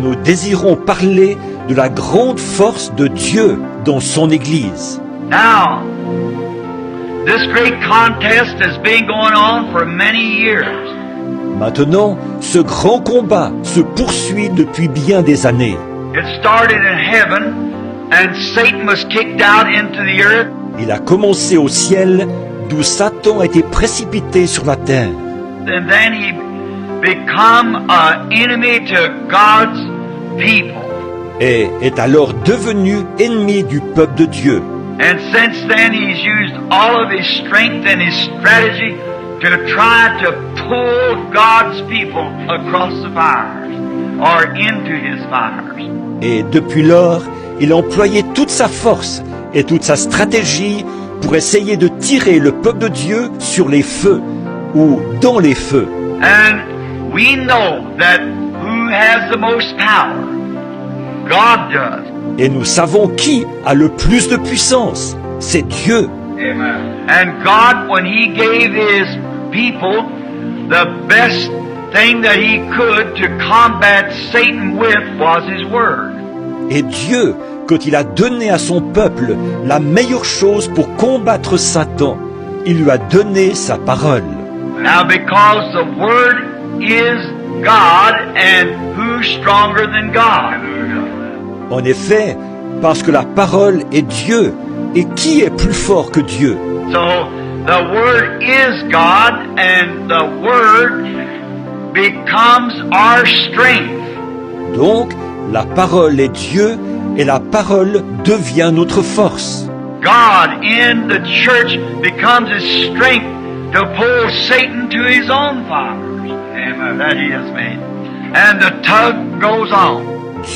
Nous désirons parler de la grande force de Dieu dans son Église. Now, this great contest has been going on for many years. Maintenant, ce grand combat se poursuit depuis bien des années. It started in heaven, and Satan was kicked out into the earth. Il a commencé au ciel, d'où Satan a été précipité sur la terre. And then he become an enemy to God's people. Et est alors devenu ennemi du peuple de Dieu. And since then he's used all of his strength and his strategy to try to pull God's people across the fires or into his fires. Et depuis lors, il a employé toute sa force et toute sa stratégie pour essayer de tirer le peuple de Dieu sur les feux ou dans les feux. And we know that who has the most power? God does. Et nous savons qui a le plus de puissance. C'est Dieu. Amen. And God, when He gave His people the best thing that He could to combat Satan with was His Word. Et Dieu, quand il a donné à son peuple la meilleure chose pour combattre Satan, il lui a donné sa parole. Now, because the Word is God, and who's stronger than God? En effet, parce que la parole est Dieu, et qui est plus fort que Dieu? So, the Word is God, and the Word becomes our strength. Donc, la parole est Dieu, et la parole devient notre force. God in the church becomes His strength to pull Satan to his own fires. Amen. That He has made. And the tug goes on.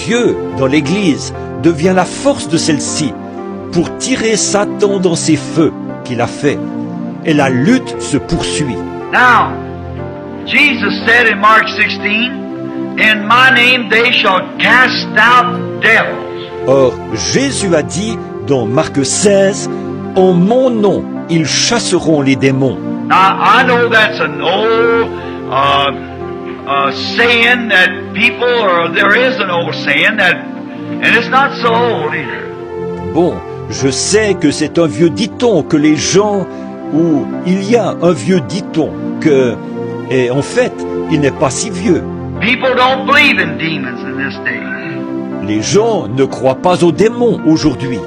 Dieu, dans l'Église, devient la force de celle-ci pour tirer Satan dans ses feux qu'il a fait. Et la lutte se poursuit. Now, Jesus said in Mark 16, "In my name they shall cast out devils." Or, Jésus a dit dans Marc 16, « En mon nom, ils chasseront les démons. » Now, I know that's an old saying that people, or there is an old saying that, and it's not so old either. Bon, je sais que c'est un vieux dicton que les gens, ou il y a un vieux dicton que, et en fait, il n'est pas si vieux. People don't believe in demons in this day. Les gens ne croient pas aux démons aujourd'hui.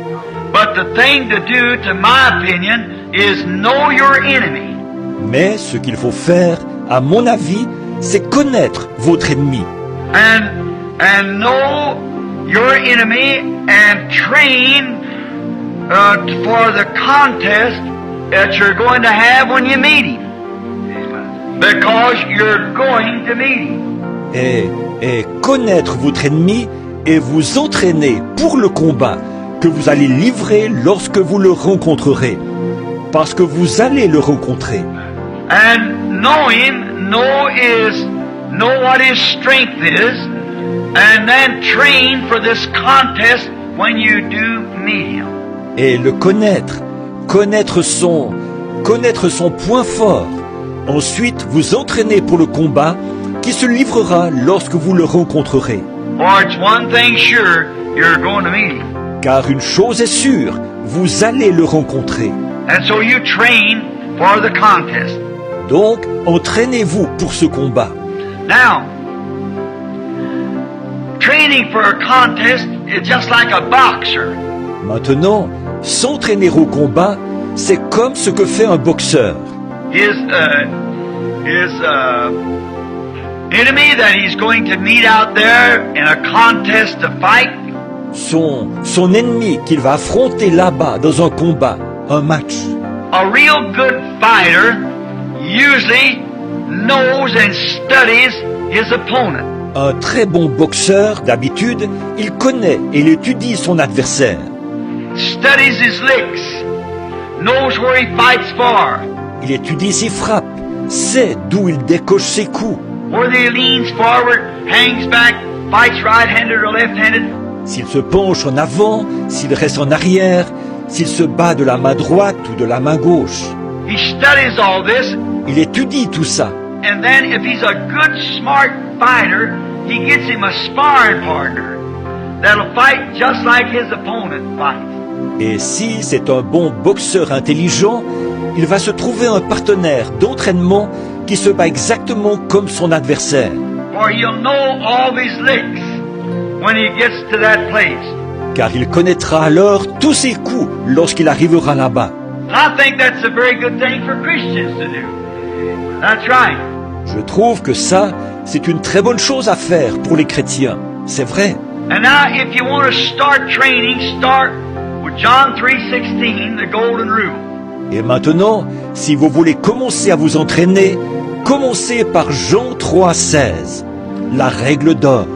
But the thing to do, to my opinion, is know your enemy. Mais ce qu'il faut faire, à mon avis, c'est connaître votre ennemi. And know your enemy and train for the contest that you're going to have when you meet him. Because you're going to meet him. Et connaître votre ennemi et vous entraîner pour le combat que vous allez livrer lorsque vous le rencontrerez. Parce que vous allez le rencontrer. And know him, know what his strength is, and then train for this contest when you do meet him. Et le connaître son point fort. Ensuite, vous entraîner pour le combat qui se livrera lorsque vous le rencontrerez. For it's one thing sure, you're going to meet him. Car une chose est sûre, vous allez le rencontrer. And so you train for the contest. Donc, entraînez-vous pour ce combat. Now, training for a contest is just like a boxer. Maintenant, s'entraîner au combat, c'est comme ce que fait un boxeur. His enemy that he's going to meet out there in a contest to fight. Son ennemi qu'il va affronter là-bas dans un combat, un match. A real good fighter usually knows and studies his opponent. Un très bon boxeur, d'habitude, il connaît et il étudie son adversaire. Studies his licks, knows where he fights for. Il étudie ses frappes, sait d'où il décoche ses coups. Whether he leans forward, hangs back, fights right-handed or left-handed. S'il se penche en avant, s'il reste en arrière, s'il se bat de la main droite ou de la main gauche. He studies all this. Il étudie tout ça. And then if he's a good, smart fighter, he gets him a sparring partner that'll fight just like his opponent fights. Et si c'est un bon boxeur intelligent, il va se trouver un partenaire d'entraînement qui se bat exactement comme son adversaire. For he'll know all his licks when he gets to that place. Car il connaîtra alors tous ses coups lorsqu'il arrivera là-bas. I think that's a very good thing for Christians to do. That's right. Je trouve que ça, c'est une très bonne chose à faire pour les chrétiens. C'est vrai. And now if you want to start training, start with John 3:16, the golden rule. Et maintenant, si vous voulez commencer à vous entraîner, commencez par Jean 3,16, la règle d'or.